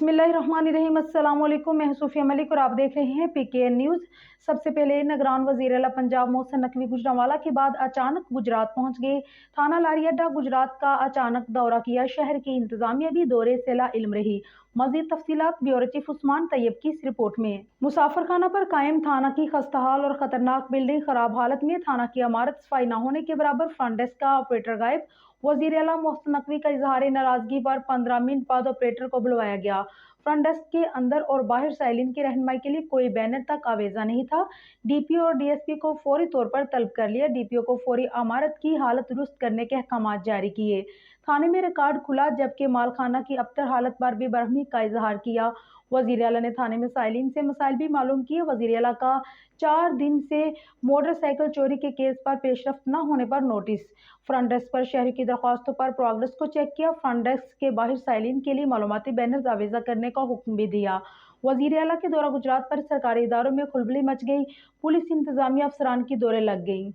बिस्मिल्लाहिर्रहमानिर्रहीम। अस्सलाम वालेकुम। मैं सूफिया मलिक और आप देख रहे हैं PKN न्यूज़। सबसे पहले निगरान वज़ीर आला पंजाब मोहसिन नकवी गुजरांवाला के बाद अचानक गुजरात पहुंच गए। थाना लारी अड्डा गुजरात का अचानक दौरा किया। शहर की इंतजामिया भी दौरे से ला इल्म रही। मज़ीद तफसीलात ब्यूरो चीफ उस्मान तैयब की इस रिपोर्ट में। मुसाफिर खाना पर कायम थाना की खस्ताहाल और खतरनाक बिल्डिंग खराब हालत में। थाना की इमारत सफाई न होने के बराबर। फ्रंट डेस्क का ऑपरेटर गायब। वज़ीर आला मोहसिन नकवी का इजहार नाराजगी पर 15 मिनट बाद ऑपरेटर को बुलवाया गया। फ्रंट डेस्क के अंदर और बाहर साइलिन की रहनुमाई के लिए कोई बैनर तक आवेजा नहीं था। DPO और DSP को फौरी तौर पर तलब कर लिया। DPO को फौरी इमारत की हालत दुरुस्त करने के अहकामात जारी किए। थाने में रिकॉर्ड खुला, जबकि मालखाना की अबतर हालत पर भी बरहमी का इजहार किया। वज़ीर आला ने थाने में साइलिन से मसाइल भी मालूम किए। वज़ीर आला का 4 दिन से मोटरसाइकिल चोरी के केस पर पेशरफ्त न होने पर नोटिस। फ्रंट डेस्क पर शहरी की दरख्वास्तों पर प्रोग्रेस को चेक किया। फ्रंट डेस्क के बाहर साइलिन के लिए मालूमाती बैनर्स आवेजा करने का हुक्म भी दिया। वज़ीर आला के दौरा गुजरात पर सरकारी इदारों में खलबली मच गई। पुलिस इंतजामिया अफसरान की दौरे लग गई।